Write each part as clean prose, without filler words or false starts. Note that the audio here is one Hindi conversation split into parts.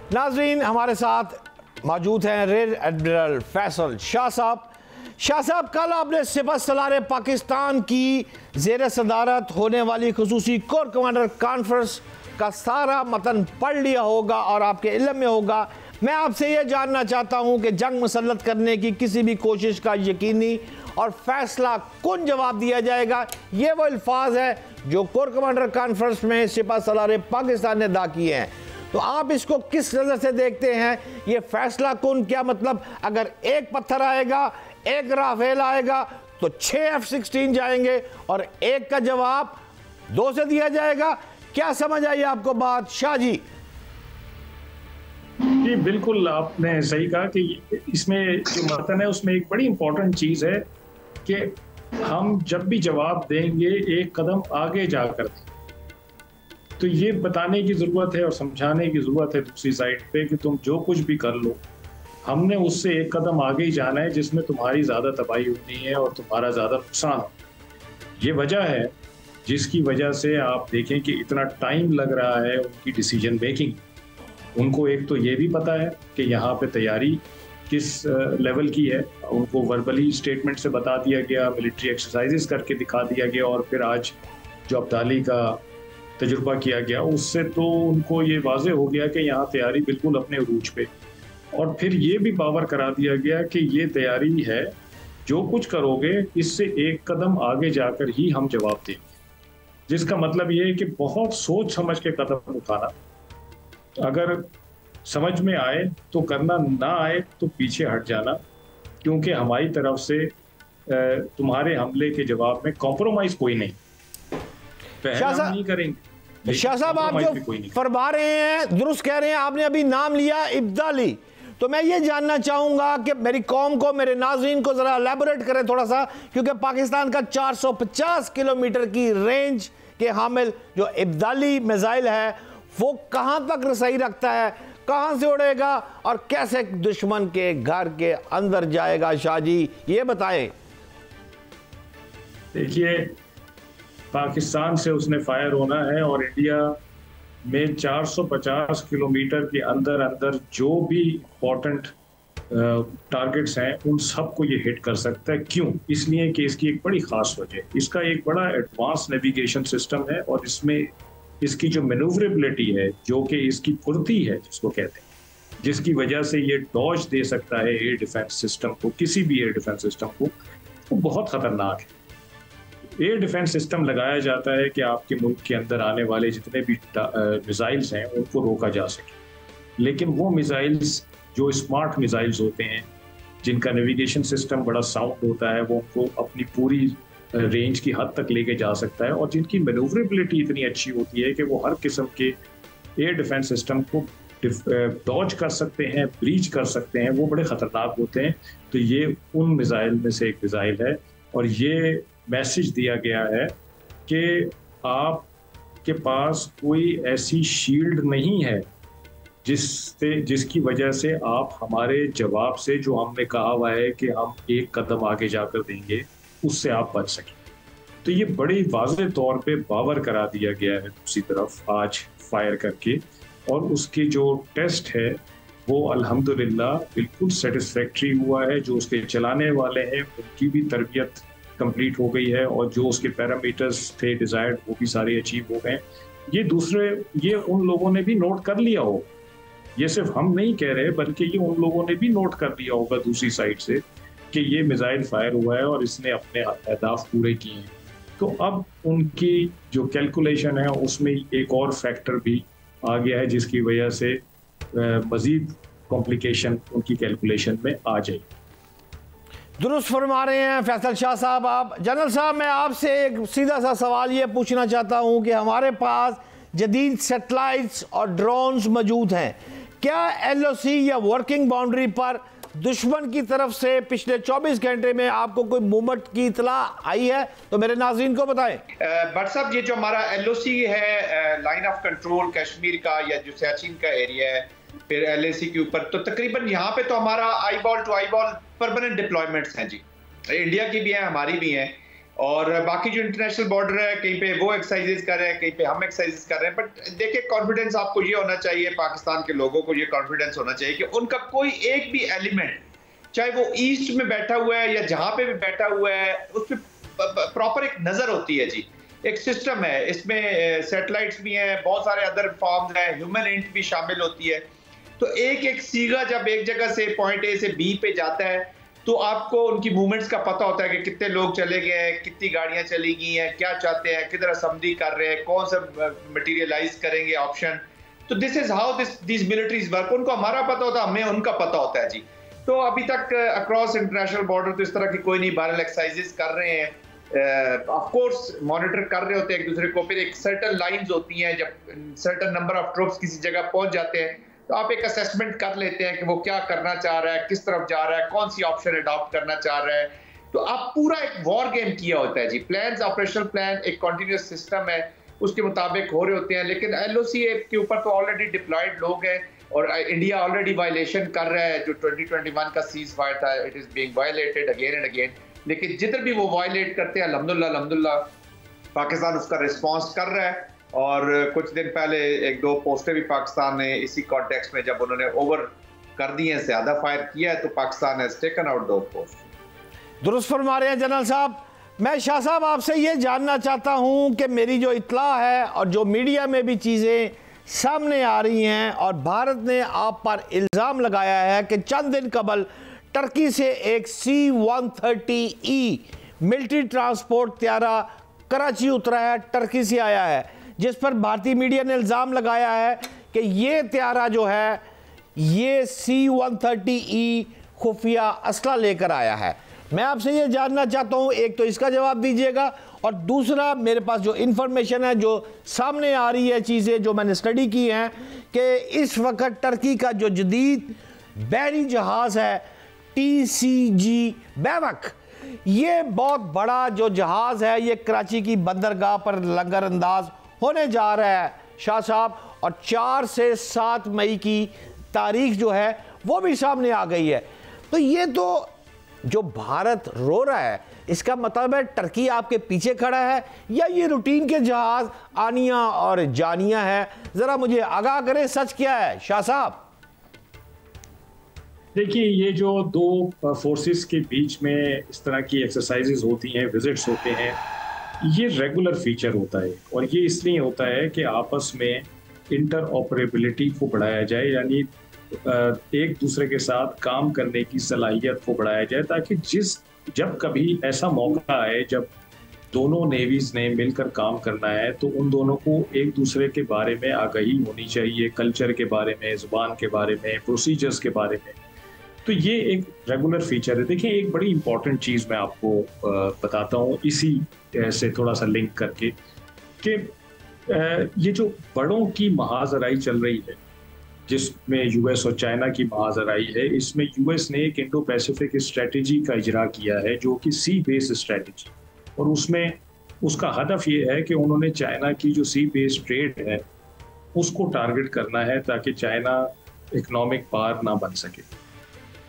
नाजरीन, हमारे साथ मौजूद हैं रेयर एडमिरल फैसल शाह साहब। शाह साहब, कल आपने सिपह सलार पाकिस्तान की ज़ेर सदारत होने वाली खुसूसी कोर कमांडर कॉन्फ्रेंस का सारा मतन पढ़ लिया होगा और आपके इल्म में होगा। मैं आपसे ये जानना चाहता हूँ कि जंग मुसल्लत करने की किसी भी कोशिश का यकीनी और फैसला कौन जवाब दिया जाएगा। ये वो अल्फाज है जो कोर कमांडर कॉन्फ्रेंस में सिपह सलार पाकिस्तान ने अदा किए हैं। तो आप इसको किस नज़र से देखते हैं? ये फैसला कौन, क्या मतलब अगर एक पत्थर आएगा, एक राफेल आएगा तो 6 F-16 जाएंगे और एक का जवाब 2 से दिया जाएगा? क्या समझ आई आपको बात शाह जी? जी बिल्कुल, आपने सही कहा कि इसमें जो मतन है उसमें एक बड़ी इंपॉर्टेंट चीज़ है कि हम जब भी जवाब देंगे एक कदम आगे जाकर दें। तो ये बताने की ज़रूरत है और समझाने की ज़रूरत है दूसरी साइड पे कि तुम जो कुछ भी कर लो, हमने उससे एक कदम आगे ही जाना है जिसमें तुम्हारी ज़्यादा तबाही होनी है और तुम्हारा ज़्यादा नुकसान हो। ये वजह है जिसकी वजह से आप देखें कि इतना टाइम लग रहा है उनकी डिसीजन मेकिंग। उनको एक तो ये भी पता है कि यहाँ पे तैयारी किस लेवल की है, उनको वर्बली स्टेटमेंट से बता दिया गया, मिलिट्री एक्सरसाइजेस करके दिखा दिया गया और फिर आज जो अब्दाली का तजुर्बा किया गया उससे तो उनको ये वाज़े हो गया कि यहाँ तैयारी बिल्कुल अपने उरूज पे। और फिर ये भी बावर करा दिया गया कि ये तैयारी है, जो कुछ करोगे इससे एक कदम आगे जाकर ही हम जवाब देंगे। जिसका मतलब ये है कि बहुत सोच समझ के कदम उठाना, अगर समझ में आए तो करना, ना आए तो पीछे हट जाना, क्योंकि हमारी तरफ से तुम्हारे हमले के जवाब में कॉम्प्रोमाइज कोई नहीं, पहला नहीं करेंगे। शाह साहब, आप जो फरमा रहे हैं दुरुस्त कह रहे हैं। आपने अभी नाम लिया इब्दाली, तो मैं ये जानना चाहूंगा कि मेरी कौम को, मेरे नाज़रीन को जरा एलैबोरेट करें थोड़ा सा, क्योंकि पाकिस्तान का 450 किलोमीटर की रेंज के हामिल जो इब्दाली मिसाइल है वो कहां तक रसाई रखता है, कहां से उड़ेगा और कैसे दुश्मन के घर के अंदर जाएगा? शाह जी ये बताएं। देखिए, पाकिस्तान से उसने फायर होना है और इंडिया में 450 किलोमीटर के अंदर अंदर जो भी इंपॉर्टेंट टारगेट्स हैं उन सबको ये हिट कर सकता है। क्यों? इसलिए कि इसकी एक बड़ी खास वजह है, इसका एक बड़ा एडवांस नेविगेशन सिस्टम है और इसमें इसकी जो मैन्यूवरेबिलिटी है, जो कि इसकी फुर्ती है जिसको कहते हैं, जिसकी वजह से ये डॉज दे सकता है एयर डिफेंस सिस्टम को, किसी भी एयर डिफेंस सिस्टम को, वो बहुत खतरनाक है। एयर डिफेंस सिस्टम लगाया जाता है कि आपके मुल्क के अंदर आने वाले जितने भी मिसाइल्स हैं उनको रोका जा सके, लेकिन वो मिसाइल्स जो स्मार्ट मिसाइल्स होते हैं, जिनका नेविगेशन सिस्टम बड़ा साउंड होता है, वो उनको अपनी पूरी रेंज की हद तक लेके जा सकता है और जिनकी मैन्यूवरेबिलिटी इतनी अच्छी होती है कि वो हर किस्म के एयर डिफेंस सिस्टम को डॉज कर सकते हैं, ब्रीच कर सकते हैं, वो बड़े ख़तरनाक होते हैं। तो ये उन मिसाइल में से एक मिसाइल है और ये मैसेज दिया गया है कि आपके पास कोई ऐसी शील्ड नहीं है जिसकी वजह से आप हमारे जवाब से, जो हमने कहा हुआ है कि हम एक कदम आगे जाकर देंगे, उससे आप बच सकें। तो ये बड़ी वाज़ेह तौर पे बावर करा दिया गया है दूसरी तरफ आज फायर करके, और उसकी जो टेस्ट है वो अल्हम्दुलिल्लाह बिल्कुल सेटिस्फैक्ट्री हुआ है। जो उसके चलाने वाले हैं उनकी भी तरबियत कंप्लीट हो गई है और जो उसके पैरामीटर्स थे डिज़ायर्ड वो भी सारे अचीव हो गए। ये उन लोगों ने भी नोट कर लिया हो, ये सिर्फ हम नहीं कह रहे बल्कि ये उन लोगों ने भी नोट कर लिया होगा दूसरी साइड से कि ये मिसाइल फायर हुआ है और इसने अपने अहदाफ पूरे किए हैं। तो अब उनकी जो कैलकुलेशन है उसमें एक और फैक्टर भी आ गया है जिसकी वजह से मजीद कॉम्प्लिकेशन उनकी कैलकुलेशन में आ जाएगी। दुरुस्त फरमा रहे हैं फैसल शाह साहब। आप जनरल साहब, मैं आपसे एक सीधा सा सवाल ये पूछना चाहता हूँ कि हमारे पास जदीद सेटेलाइट्स और ड्रोन्स मौजूद हैं, क्या LOC या वर्किंग बाउंड्री पर दुश्मन की तरफ से पिछले 24 घंटे में आपको कोई मूवमेंट की इतला आई है? तो मेरे नाज़रीन को बताएं। भट्ट साहब, ये जो हमारा LOC है, लाइन ऑफ कंट्रोल कश्मीर का या जो सियाचिन का एरिया है, फिर LAC के ऊपर, तो तकरीबन यहाँ पे तो हमारा eyeball to eyeball permanent deployments हैं जी। इंडिया की भी हैं, हमारी भी हैं। और बाकी जो इंटरनेशनल बॉर्डर है कहीं पे वो एक्सरसाइजेस कर रहे हैं, कहीं पे हम एक्सरसाइजेस कर रहे हैं। बट देखिए, कॉन्फिडेंस आपको ये होना चाहिए, पाकिस्तान के लोगों को ये कॉन्फिडेंस होना चाहिए कि उनका कोई एक भी एलिमेंट, चाहे वो ईस्ट में बैठा हुआ है या जहां पे भी बैठा हुआ है, उस पर प्रॉपर एक नजर होती है जी, एक सिस्टम है, इसमें सैटेलाइट्स भी हैं, बहुत सारे अदर फॉर्म्स हैं, ह्यूमन इंट भी शामिल होती है। तो एक एक सीगा जब एक जगह से पॉइंट ए से बी पे जाता है तो आपको उनकी मूवमेंट्स का पता होता है कि कितने लोग चले गए हैं, कितनी गाड़ियां चली गई हैं, क्या चाहते हैं, किधर असेंबली कर रहे हैं, कौन सा मटेरियलाइज करेंगे ऑप्शन। तो this is how this militaries work. उनको हमारा पता होता है, हमें उनका पता होता है जी। तो अभी तक अक्रॉस इंटरनेशनल बॉर्डर तो इस तरह की कोई नहीं, वायरल एक्सरसाइजेस कर रहे हैं, ऑफ कोर्स मॉनिटर कर रहे होते हैं एक दूसरे को। फिर एक सर्टेन लाइंस होती हैं, जब सर्टेन नंबर ऑफ ट्रूप्स किसी जगह पहुंच जाते हैं तो आप एक असेसमेंट कर लेते हैं कि वो क्या करना चाह रहा है, किस तरफ जा रहा है, कौन सी ऑप्शन अडॉप्ट करना चाह रहा है। तो आप पूरा एक वॉर गेम किया होता है जी। प्लान्स, ऑपरेशनल प्लान एक कॉन्टिन्यूस सिस्टम है, उसके मुताबिक हो रहे होते हैं। लेकिन LOC के ऊपर तो ऑलरेडी डिप्लॉयड लोग हैं और इंडिया ऑलरेडी वायलेशन कर रहा है। जो 2021 का सीज फायर था, it is being violated again and again. लेकिन जिधर भी वो वायलेट करते हैं, अल्हम्दुलिल्लाह पाकिस्तान उसका रिस्पॉन्स कर रहा है। और कुछ दिन पहले एक दो पोस्टें भी पाकिस्तान ने इसी कॉन्टेक्स्ट में, जब उन्होंने ओवर कर दिए हैं, ज्यादा फायर किया है, तो पाकिस्तान हैज टेकन आउट दो पोस्ट। दुरुस्त फरमा रहे हैं जनरल साहब। मैं शाह साहब आपसे ये जानना चाहता हूं कि मेरी जो इत्तला है और जो मीडिया में भी चीज़ें सामने आ रही हैं, और भारत ने आप पर इल्ज़ाम लगाया है कि चंद दिन कबल टर्की से एक C-130E मिलिट्री ट्रांसपोर्ट त्यारा कराची उतरा है, टर्की से आया है, जिस पर भारतीय मीडिया ने इल्ज़ाम लगाया है कि ये त्यारा जो है ये C-130E खुफिया असला लेकर आया है। मैं आपसे ये जानना चाहता हूँ, एक तो इसका जवाब दीजिएगा, और दूसरा मेरे पास जो इन्फॉर्मेशन है, जो सामने आ रही है, चीज़ें जो मैंने स्टडी की हैं, कि इस वक्त टर्की का जो जदीद बहरी जहाज़ है TCG बैवक, ये बहुत बड़ा जो जहाज़ है, ये कराची की बंदरगाह पर लंगर अंदाज होने जा रहा है शाह साहब। और 4 से 7 मई की तारीख जो है वो भी सामने आ गई है। तो ये तो जो भारत रो रहा है, इसका मतलब है टर्की आपके पीछे खड़ा है, या ये रूटीन के जहाज आनिया और जानिया है? जरा मुझे आगाह करें, सच क्या है शाह साहब? देखिए, ये जो दो फोर्सेस के बीच में इस तरह की एक्सरसाइजेज होती हैं, विजिट्स होते हैं, ये रेगुलर फीचर होता है। और ये इसलिए होता है कि आपस में इंटर ऑपरेबिलिटी को बढ़ाया जाए, यानी एक दूसरे के साथ काम करने की सलाहियत को बढ़ाया जाए, ताकि जब कभी ऐसा मौका आए जब दोनों नेवीज ने मिलकर काम करना है, तो उन दोनों को एक दूसरे के बारे में आगाही होनी चाहिए, कल्चर के बारे में, जुबान के बारे में, प्रोसीजर्स के बारे में। तो ये एक रेगुलर फीचर है। देखिए, एक बड़ी इंपॉर्टेंट चीज़ मैं आपको बताता हूँ इसी से थोड़ा सा लिंक करके, कि ये जो बड़ों की महाजराई चल रही है, जिसमें US और चाइना की महाजराई है, इसमें US ने एक इंडो पैसिफिक स्ट्रेटजी का इजरा किया है, जो कि सी बेस्ड स्ट्रेटजी, और उसमें उसका हदफ ये है कि उन्होंने चाइना की जो सी बेस्ड ट्रेड है उसको टारगेट करना है, ताकि चाइना इकोनॉमिक पावर ना बन सके।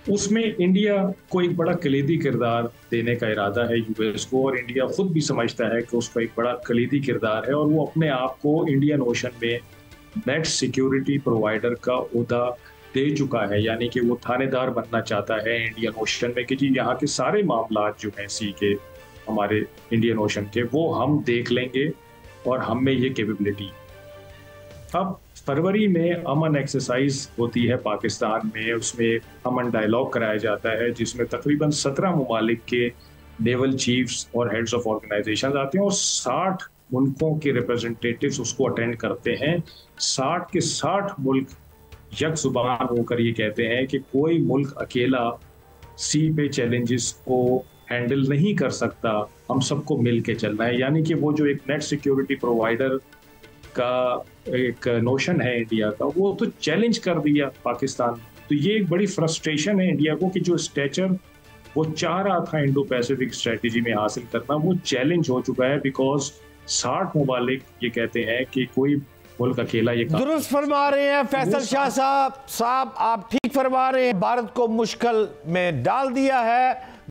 उसमें इंडिया को एक बड़ा कलीदी किरदार देने का इरादा है US को, और इंडिया खुद भी समझता है कि उसका एक बड़ा कलीदी किरदार है, और वो अपने आप को इंडियन ओशन में नेट सिक्योरिटी प्रोवाइडर का ओहदा दे चुका है। यानी कि वो थानेदार बनना चाहता है इंडियन ओशन में, कि जी यहाँ के सारे मामला जो हैं सी के, हमारे इंडियन ओशन के, वो हम देख लेंगे और हम में ये कैपेबिलिटी। अब फरवरी में अमन एक्सरसाइज होती है पाकिस्तान में, उसमें अमन डायलॉग कराया जाता है, जिसमें तकरीबन 17 ममालिक के नेवल चीफ्स और हेड्स ऑफ ऑर्गेनाइजेशन आते हैं, और 60 मुल्कों के रिप्रेजेंटेटिव्स उसको अटेंड करते हैं। 60 के 60 मुल्क यक जुबान होकर ये कहते हैं कि कोई मुल्क अकेला सी पे चैलेंजेस को हैंडल नहीं कर सकता, हम सबको मिल के चलना है। यानी कि वो जो एक नेट सिक्योरिटी प्रोवाइडर का एक नोशन है इंडिया का, वो तो चैलेंज कर दिया पाकिस्तान। तो ये एक बड़ी फ्रस्ट्रेशन है इंडिया को, कि जो स्टेचर वो चाह रहा था इंडो पैसिफिक स्ट्रेटजी में हासिल करना, वो चैलेंज हो चुका है, बिकॉज 60 ममालिक ये कहते हैं कि कोई मुल्क अकेला ये काम। दुरुस्त फरमा रहे हैं फैसल शाह साहब, आप ठीक फरमा रहे हैं। भारत को मुश्किल में डाल दिया है